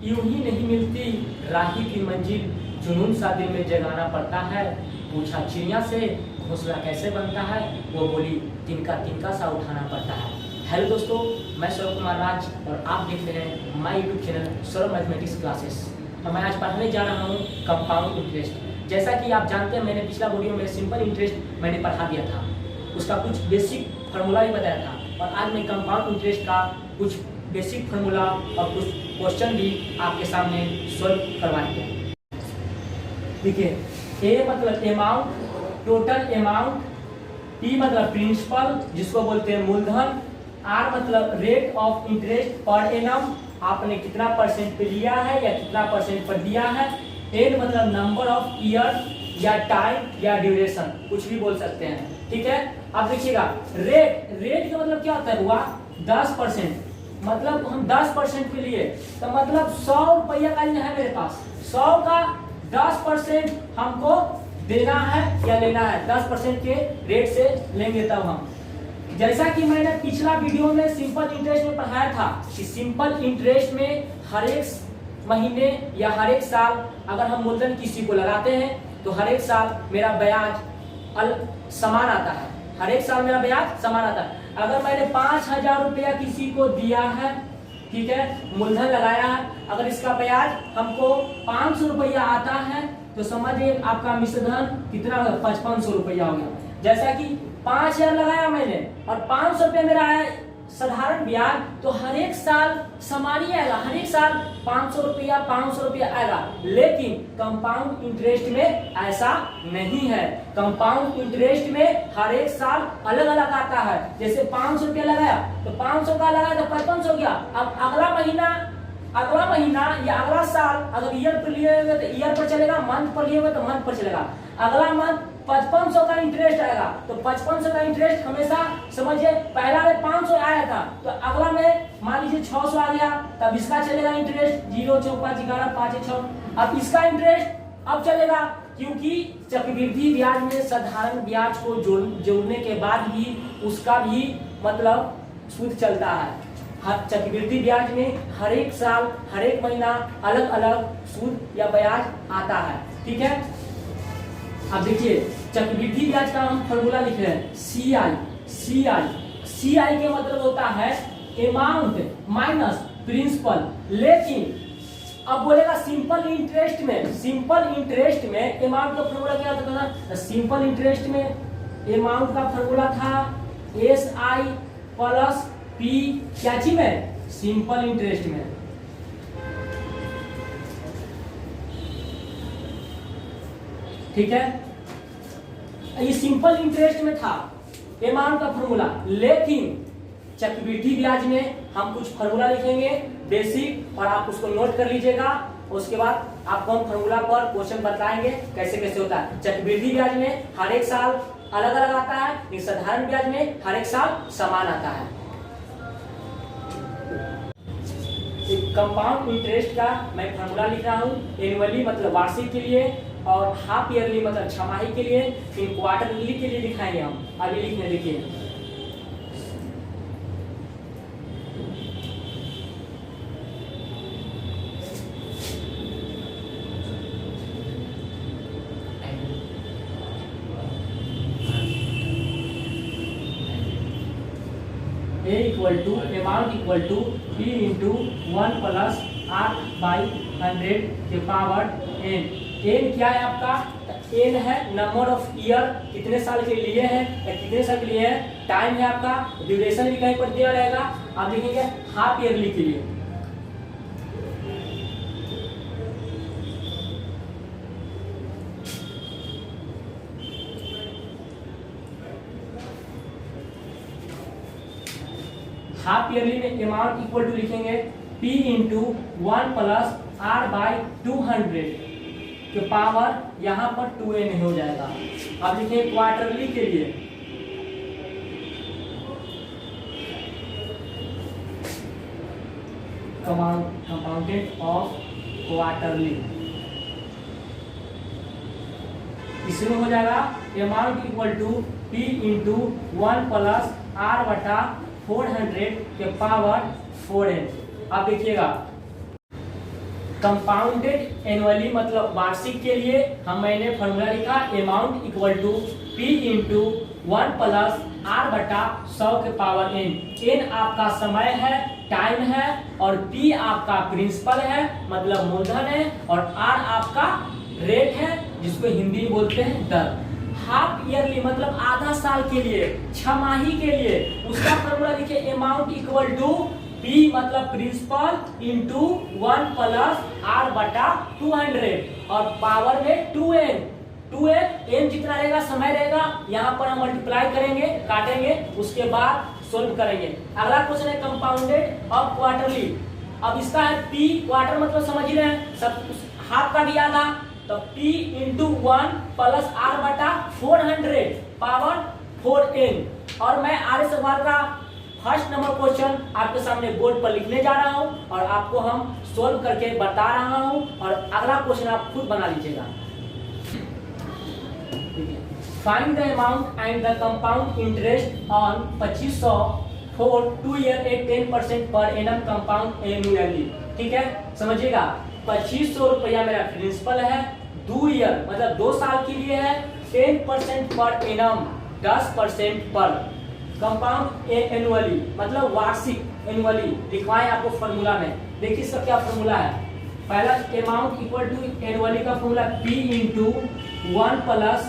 यूं ही नहीं मिलती राही की मंजिल, जुनून सा दिल में जगाना पड़ता है। पूछा चिड़िया से घोंसला कैसे बनता है, वो बोली तिनका तिनका सा उठाना पड़ता है। हेलो दोस्तों, मैं सौरभ कुमार राज और आप देख रहे हैं my YouTube channel Saurabh mathematics classes. और मैं आज पढ़ाने जा रहा हूँ कंपाउंड इंटरेस्ट। जैसा कि आप जानते हैं, मैंने पिछला वीडियो में सिंपल इंटरेस्ट मैंने पढ़ा दिया था, उसका कुछ बेसिक फार्मूला भी बताया था। और आज मैं कंपाउंड इंटरेस्ट का कुछ बेसिक फार्मूला और कुछ क्वेश्चन भी आपके सामने सॉल्व करवाएंगे। देखिए, ए मतलब अमाउंट, टोटल अमाउंट, टी मतलब प्रिंसिपल जिसको बोलते हैं मूलधन, आर मतलब rate of interest per annum, आपने कितना परसेंट पे लिया है या कितना परसेंट पर दिया है, एन मतलब नंबर ऑफ ईयर या टाइम या ड्यूरेशन, कुछ भी बोल सकते हैं। ठीक है, अब देखिएगा रेट का मतलब क्या होता है हुआ 10%, मतलब हम 10% के लिए, तो मतलब 100 रुपया का जो है मेरे पास 100 का 10% हमको देना है या लेना है, 10% के रेट से लेंगे तब हम। जैसा कि मैंने पिछला वीडियो में सिंपल इंटरेस्ट में पढ़ाया था कि सिंपल इंटरेस्ट में हर एक महीने या हर एक साल अगर हम मूलधन किसी को लगाते हैं तो हर एक साल मेरा ब्याज समान आता है, हर एक साल मेरा ब्याज समान आता है। अगर मैंने 5000 रुपया किसी को दिया है, ठीक है, मूलधन लगाया है, अगर इसका ब्याज हमको 500 रुपया आता है तो समझिए आपका मिश्रधन कितना होगा, 5500 रुपया हो गया। जैसा कि 5000 लगाया मैंने और 500 रुपया मेरा है साधारण ब्याज, तो हर एक साल समान ही आएगा, हर एक साल 500 रुपया आएगा। लेकिन कंपाउंड इंटरेस्ट में ऐसा नहीं है। कंपाउंड इंटरेस्ट में हर एक साल अलग अलग आता है। जैसे 500 रुपया लगाया तो 500 का लगाया तो 5500 हो गया। अब अगला महीना या अगला साल अगर ईयर पर लिए हुए तो ईयर पर चलेगा, मंथ पर लिए हुए तो मंथ पर चलेगा। अगला मंथ 5500 का इंटरेस्ट आएगा, तो 5500 का इंटरेस्ट हमेशा समझिए पहला में 500 आया था तो अगला में मान लीजिए 600 आ गया, तब इसका चलेगा इंटरेस्ट 0 4 5 11 5 6। अब इसका इंटरेस्ट अब चलेगा, क्योंकि चक्रवृद्धि ब्याज में साधारण ब्याज को जोड़ने के बाद भी उसका भी मतलब सूद चलता है। चक्रवृद्धि ब्याज में हर एक साल हर एक महीना अलग अलग सूद या ब्याज आता है। ठीक है, अब देखिए चक्रवृद्धि ब्याज का हम फॉर्मूला लिख रहे हैं CI के मतलब होता है अमाउंट माइनस प्रिंसिपल। लेकिन अब बोलेगा सिंपल इंटरेस्ट में अमाउंट का फॉर्मूला क्या होता था, सिंपल इंटरेस्ट में अमाउंट का फॉर्मूला था SI प्लस P, क्या चीज में, सिंपल इंटरेस्ट में। ठीक है, ये सिंपल इंटरेस्ट में था अमाउंट का फॉर्मूला। लेकिन चक्रवृद्धि ब्याज में हम कुछ फॉर्मूला लिखेंगे बेसिक, और आप उसको नोट कर लीजिएगा। उसके बाद आपको हम फॉर्मूला पर क्वेश्चन बताएंगे कैसे कैसे होता है। चक्रवृद्धि ब्याज में हर एक साल अलग अलग आता है, लेकिन साधारण ब्याज में हर एक साल समान आता है। कंपाउंड इंटरेस्ट का मैं फॉर्मूला लिख रहा हूँ। एनुअली मतलब वार्षिक के लिए, और हाफ ईयरली मतलब छमाही के लिए, फिर क्वार्टरली के लिए दिखाएंगे हम। अभी लिखने देखिए, A equal to amount equal to P into 1 plus R/100 के पावर n। n क्या है आपका, n है नंबर ऑफ ईयर, कितने साल के लिए है या कितने साल के लिए है, टाइम है आपका, ड्यूरेशन भी कहीं पर दिया रहेगा। आप देखेंगे हाफ ईयरली के लिए, हाफ ईयरली में अमाउंट इक्वल टू लिखेंगे P इंटू 1 प्लस R/200 के पावर यहाँ पर 2n हो जाएगा। अब लिखेंगे क्वार्टरली के लिए, कंपाउंडेड ऑफ क्वार्टरली, इसमें हो जाएगा amount equal to P into 1 plus R/400 के पावर 4n। अब देखिएगा कंपाउंडेड एनुअली मतलब वार्षिक के लिए मैंने फॉर्मूला लिखा amount equal to P into 1 plus R बटा 100 के पावर n। n आपका समय है, टाइम है, और P आपका प्रिंसिपल है मतलब मूलधन है, और R आपका रेट है जिसको हिंदी में बोलते हैं दर। हाफ ईयरली मतलब आधा साल के लिए, छमाही के लिए उसका फॉर्मूला लिखे अमाउंट इक्वल टू P मतलब प्रिंसिपल इंटू 1 प्लस R बटा 200 और पावर में 2n। 2n n जितना रहेगा समय रहेगा, यहाँ पर हम मल्टीप्लाई करेंगे, काटेंगे, उसके बाद सोल्व करेंगे। अगला क्वेश्चन है कंपाउंडेड ऑफ क्वार्टरली। अब इसका है P, क्वार्टर मतलब समझ रहे हैं, सब हाफ का भी आधा, तो P इंटू 1 प्लस R बटा 400 पावर 4n। और मैं आर्य सवाल का फर्स्ट नंबर क्वेश्चन आपके सामने बोर्ड पर लिखने जा रहा हूं और आपको हम सोल्व करके बता रहा हूं, और अगला क्वेश्चन आप खुद बना लीजिएगा। Find the amount and the compound interest on 2500 for 2 year at 10% per annum compound annually. ठीक है, समझिएगा 2500 रुपया मेरा प्रिंसिपल है, 2 ईयर मतलब 2 साल के लिए है, 10% पर एनम 10% पर कंपाउंड एनुअली मतलब वार्षिक, एनुअली लिखवाएं आपको फॉर्मूला में। देखिए इसका क्या फॉर्मूला है। पहला अमाउंट इक्वल टू एनुअली का formula P into 1 plus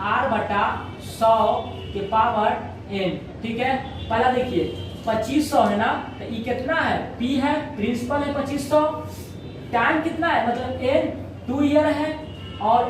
R बटा 100 के पावर n। ठीक है, पहला देखिए 2500 है ना, तो ये कितना है, P है, प्रिंसिपल है 2500, टाइम कितना है मतलब n 2 ईयर है, और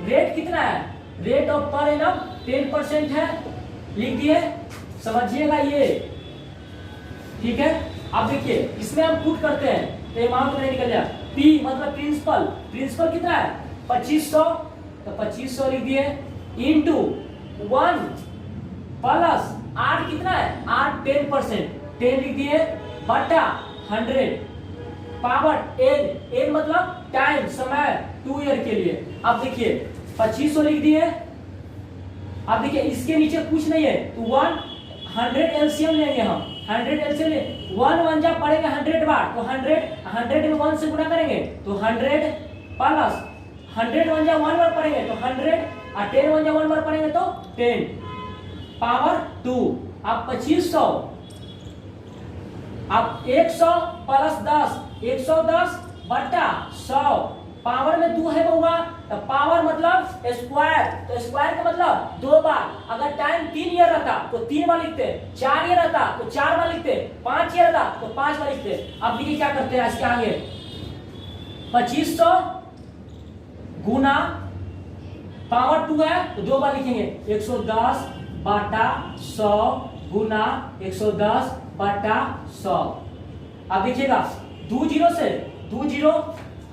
रेट कितना है, रेट ऑफ पर एनम 10% है, लिख दिए, समझिएगा ये। ठीक है, अब देखिए इसमें हम पुट करते हैं तो अमाउंट में निकल जाए P मतलब प्रिंसिपल, प्रिंसिपल कितना है 2500, तो 2500 लिख दिए इंटू 1 प्लस R कितना है, R 10%, 10 लिख दिए बटा 100 पावर n मतलब टाइम, समय 2 ईयर के लिए। अब देखिए 2500 लिख दिए, अब देखिए इसके नीचे कुछ नहीं है तो 100 एलसीएम लेंगे हम, 100 एलसीएम ले 1 1 जा पड़ेगा 100 बार, तो 100 में 1 से गुणा करेंगे तो 100 प्लस 100 1 जा 1 बार पड़ेंगे तो 100 और 10 1 जा 1 बार पड़ेंगे तो 10 पावर 2। अब 2500, अब 100 प्लस 10 110 बटा 100 पावर में 2 है बउआ, तो पावर मतलब स्क्वायर, तो स्क्वायर का मतलब 2 बार। अगर टाइम 3 ईयर रहता तो 3 बार लिखते, 4 ईयर रहता तो 4 बार लिखते, 5 ईयर रहता तो 5 बार लिखते। अब देखिए क्या करते हैं इसके आगे, 2500 गुना पावर 2 है तो 2 बार लिखेंगे, 110 बटा 100 गुना 110 बटा 100। अब देखिएगा 2 जीरो से 2 जीरो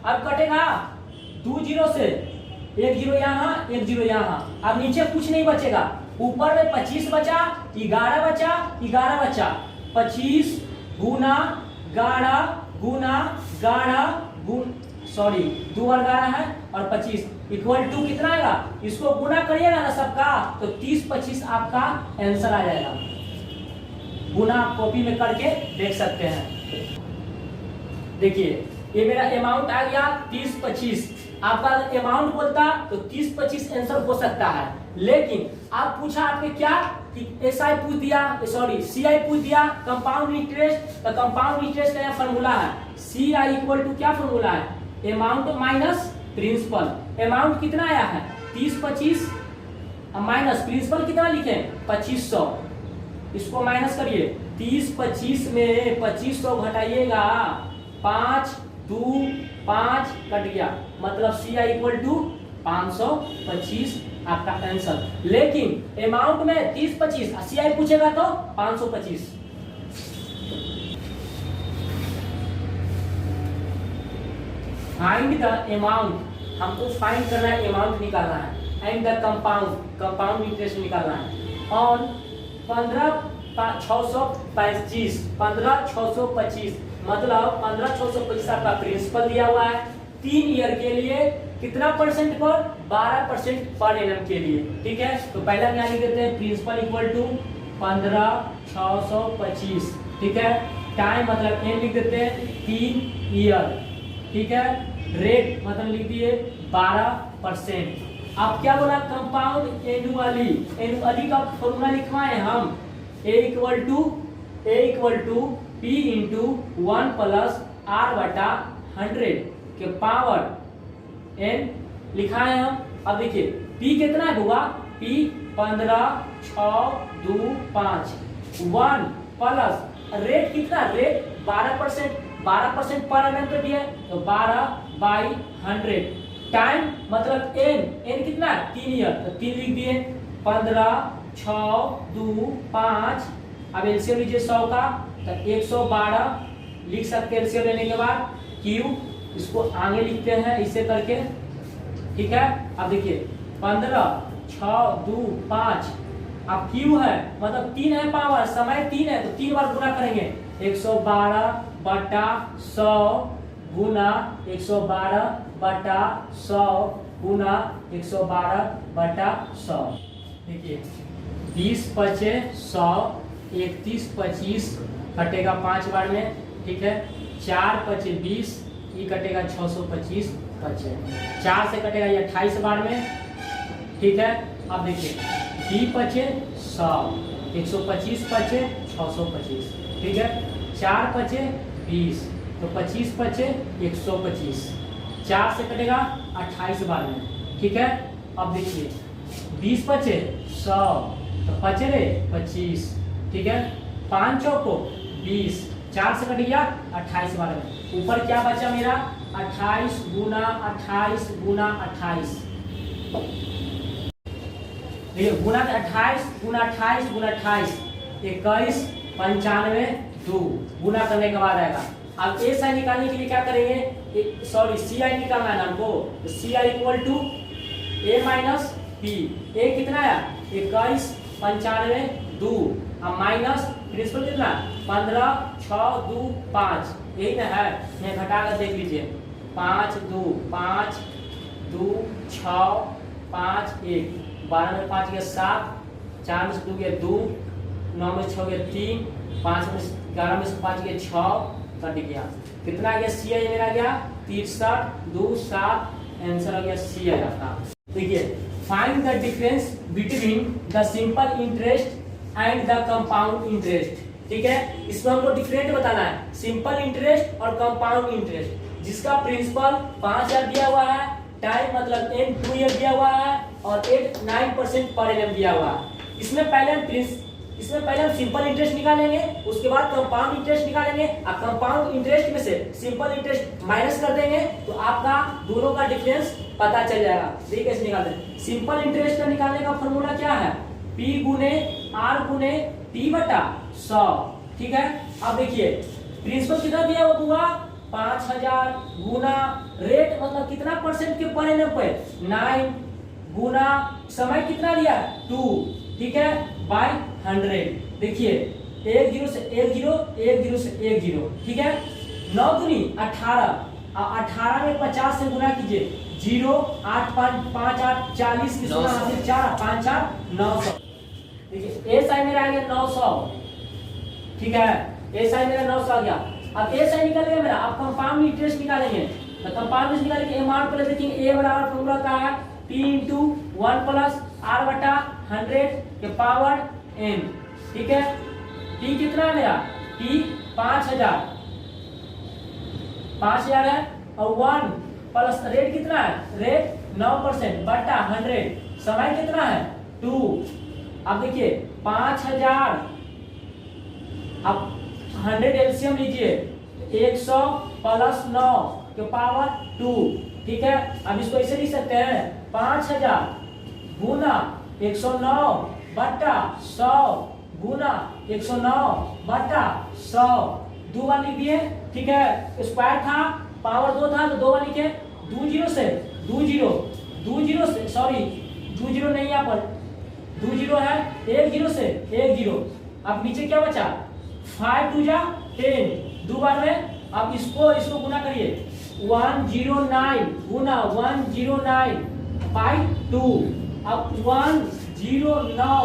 अब कटेगा, 2 जीरो से 1 जीरो यहाँ 1 जीरो यहाँ, अब नीचे कुछ नहीं बचेगा, ऊपर में 25 बचा, 11 बचा, 11 बचा, 25 गुना 11 गुना 11 सॉरी 2 और 11 है और 25 इक्वल टू कितना आएगा, इसको गुना करिएगा ना सबका तो 30 25 आपका आंसर आ जाएगा। गुना आप कॉपी में करके देख सकते हैं। देखिए ये मेरा अमाउंट आ गया 30 25, आपका अमाउंट बोलता तो 30 25 आंसर हो सकता है, लेकिन आप पूछा आपने क्या कि एसआई पूछ दिया, सॉरी सीआई पूछ दिया कंपाउंड इंटरेस्ट, तो कंपाउंड इंटरेस्ट का फॉर्मूला है सीआई इक्वल टू क्या फॉर्मूला है, अमाउंट माइनस प्रिंसिपल। अमाउंट कितना आया है 30 25 माइनस प्रिंसिपल कितना लिखे 2500, इसको माइनस करिए 30 25 में 2500 घटाइएगा 5 2 5 कट गया, मतलब सी आई इक्वल टू 525 आपका आंसर। लेकिन अमाउंट में 30 25 सी आई पूछेगा तो 525। फाइंड द अमाउंट, हमको फाइंड करना है, अमाउंट निकालना है, and the compound, compound interest निकालना है ऑन 15,625 15,625 मतलब 15,625 आपका प्रिंसिपल दिया हुआ है 3 ईयर के लिए, कितना परसेंट पर 12% पर एनम के लिए। ठीक है, तो पहला क्या लिख देते हैं प्रिंसिपल इक्वल टू 15,625। ठीक है, टाइम मतलब एन लिख देते हैं 3 ईयर, ठीक है, रेट मतलब लिख दिए 12%। अब क्या बोला, कंपाउंड एनुअली, एनुअली का फॉर्मूला लिखवाए हम, A equal to P into 1 plus R बटा 100 के पावर एन लिखा है हम। अब देखिए पी कितना हुआ, पी 15 6 2 5 1 प्लस रेट कितना, रेट 12%, 12% पर एम तो दिया है तो 12/100 टाइम मतलब एन कितना है 3 ईयर तो 3 लिख दिए 15 6 2 5। अब एलसीएम लीजिए 100 का तो 112 लिख सकते हैं एलसीएम लेने के बाद। क्यू इसको आगे लिखते हैं इसे करके, ठीक है। अब देखिए 15 6 2 5, अब क्यू है मतलब 3 है पावर, समय 3 है तो 3 बार गुना करेंगे 112 बटा 100 गुना 112 बटा 100 गुना 112 बटा 100। देखिए 20 पचे 100, 31 25 कटेगा 5 बार में, ठीक है। 4 पचे 20, ये कटेगा 625 बचे, 4 से कटेगा ये 28 बार में, ठीक है। अब देखिए 20 पचे 100, 125 पचे 625, ठीक है। 4 पचे 20 तो 25 पचे 125, 4 से कटेगा 28 बार में, ठीक है। अब देखिए 20 पचे 100 तो पचे रे 25, ठीक है। 5 चौको 20, 4 से कट गया 28 बार में। ऊपर क्या बचा मेरा 28 गुना 28 गुना 28, देखिए गुना 28 गुना 28 गुना 28 21 95 2 गुना करने के बाद आएगा। अब ए साइन निकालने के लिए क्या करेंगे, सॉरी सी आई निकालना है हमको, तो C I equal to A minus P. A कितना है 21 95 2, अब माइनस प्रिंसिपल कितना 15 6 2 5, यही ना है, मैं घटा कर देख लीजिए 5 2 5 2 6 5 1, 12 में 5 गया 7, 4 में से 2 गया 2, 9 में 6 गया 3, 5 में 11 में से 5 गया 6, कट गया कितना आ गया सी आई मेरा गया 63 2 7, आंसर आ गया सी आई आपका। देखिए find the difference between the simple interest and the compound interest, ठीक है। इसमें हमको डिफरेंट बताना है, सिंपल इंटरेस्ट और कंपाउंड इंटरेस्ट, जिसका प्रिंसिपल 5000 दिया हुआ है, टाइम मतलब एन 2 ईयर दिया हुआ है और 9% पर एनम दिया हुआ है। इसमें पहले हम सिंपल इंटरेस्ट निकालेंगे, उसके बाद कंपाउंड इंटरेस्ट निकालेंगे, और कंपाउंड इंटरेस्ट में से सिंपल इंटरेस्ट माइनस कर देंगे तो आपका दोनों का डिफरेंस पता चल जाएगा। देखिए कैसे निकालते हैं। सिंपल इंटरेस्ट का निकालने का फॉर्मूला क्या है, P गुने R गुने T बटा 100, ठीक है। अब देखिए प्रिंसिपल कितना दिया हुआ 5000 गुना रेट मतलब कितना परसेंट के पर एनम पे 9 गुना समय कितना दिया 2, ठीक है, बाय 100। देखिए 1 0 से 1 0 1 0 से 1 0, ठीक है। 9 दूनी 18, 18 में 50 से गुना कीजिए 0 8 5 5 8 40 की 4 5 4 900। देखिए ए साइन मेरा आ गया 900, ठीक है, ए साइन मेरा 900 आ गया। अब ए साइन निकल गया मेरा, अब कंपाउंड इंटरेस्ट निकालेंगे तो कंपाउंड इंटरेस्ट निकालेंगे अमाउंट पहले देखेंगे, ए बराबर फॉर्मूला का है P इंटू 1 प्लस R बटा 100 के पावर n, ठीक है। P कितना है मेरा, P 5000 है और 1 प्लस रेट कितना है, रेट 9% बटा 100, समय कितना है 2। अब देखिए 5000, अब 100 एलसीएम लीजिए 100 प्लस 9 के पावर 2, ठीक है। अब इसको ऐसे लिख सकते हैं 5000 गुना 109 बटा 100 गुना 109 बटा 100, 2 बार लिख दिए, ठीक है। स्क्वायर था पावर 2 था तो 2 बार लिखे, 2 0 से 2 0 से सॉरी 2 0 नहीं यहाँ पर 2 0 है, 1 0 से 1 0। अब नीचे क्या बचा 5 2 जा 10, 2 बार में। अब इसको गुना करिए 109 गुना 109 बाई 2, अब 109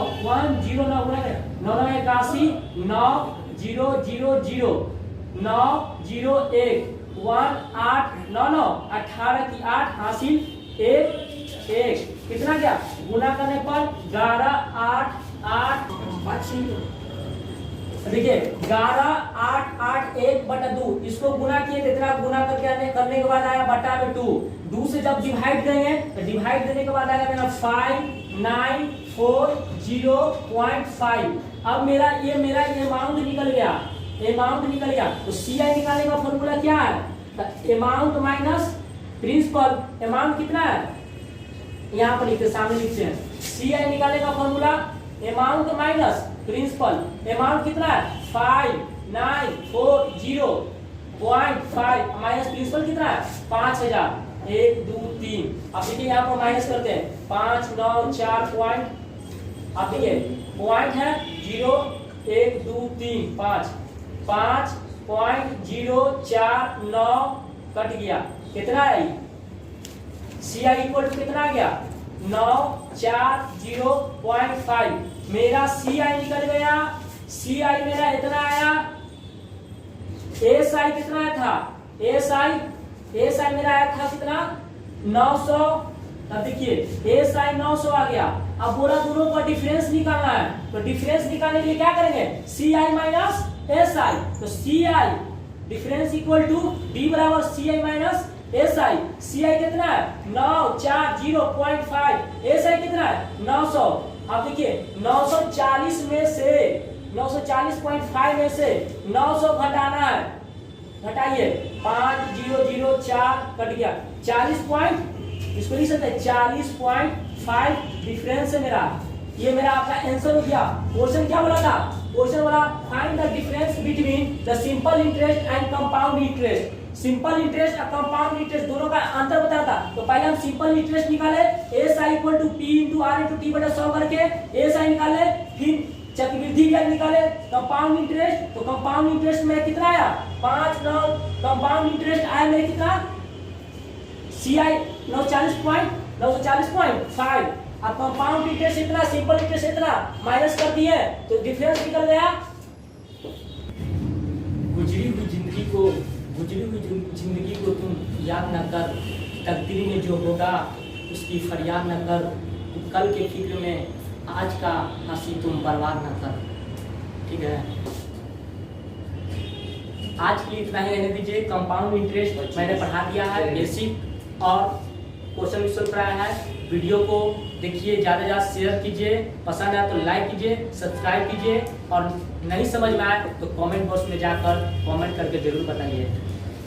गुना करें 9 81 9 0 0 0 9 0 1 1 8 9 9 18 की 8 हासिल 1 1 कितना गया गुना करने पर 11 8 8 देखिए 11 8 8 1 बटा 2 इसको गुना किए इतना गुना करने के बाद आया बटा में 2 से जब डिवाइड करेंगे तो डिवाइड देने के बाद आएगा मेरा 5940.5। अब मेरा ये अमाउंट निकल गया तो CI निकालने का फॉर्मूला क्या है अमाउंट माइनस प्रिंसिपल। अमाउंट कितना है यहाँ पर लिखते सामने लिखते हैं CI निकालने का formula amount minus principal. Amount कितना है 5940.5 माइनस प्रिंसिपल कितना है 5000 1 2 3। अब देखिए यहाँ पर माइनस करते हैं 5 9 4 पॉइंट। अब देखिए पॉइंट है 0 1 2 3 5 5.049 कट गया कितना है CI इक्वल टू कितना आ गया 940.5। मेरा CI निकल गया। CI मेरा इतना आया। SI कितना था SI मेरा आया था कितना 900। अब देखिए SI 900 आ गया। अब बोला दोनों का डिफरेंस निकालना है तो डिफरेंस निकालने के लिए क्या करेंगे CI माइनस SI। तो CI difference equal to D बराबर CI माइनस SI। CI कितना है 940.5 SI कितना है 900। अब देखिए 940 में से 940.5 में से 900 घटाना है घटाइए 5004 कट गया 40 पॉइंट इसको लिख सकते हैं 40.5 डिफरेंस है मेरा। ये मेरा आपका आंसर हो गया। क्वेश्चन क्या बोला था क्वेश्चन बोला find the difference between the simple interest and compound interest. Simple interest और कंपाउंड इंटरेस्ट दोनों का अंतर बताया था। तो पहले हम सिंपल इंटरेस्ट निकाले SI equal to P into R into T बटा 100 करके SI निकाले। फिर चक्रवृद्धि ब्याज निकाले कंपाउंड इंटरेस्ट। तो कंपाउंड इंटरेस्ट में कितना आया 5 9 कंपाउंड इंटरेस्ट आया मेरे कितना CI 940.5। अब कंपाउंड इंटरेस्ट इतना सिंपल इंटरेस्ट इतना माइनस कर दिए तो डिफरेंस निकल गया। गुजरी हुई जिंदगी को तुम याद न कर तकदीर में जो होगा उसकी फरियाद न कर कल के फिक्र में आज का हंसी तुम बर्बाद न कर। ठीक है आज के लिए इतना ही रहने दीजिए। कंपाउंड इंटरेस्ट मैंने पढ़ा दिया है बेसिक और क्वेश्चन सॉल्व कराया है। वीडियो को देखिए ज़्यादा से ज़्यादा शेयर कीजिए पसंद आए तो लाइक कीजिए सब्सक्राइब कीजिए और नहीं समझ में आए तो कमेंट बॉक्स में जाकर कमेंट करके जरूर बताइए।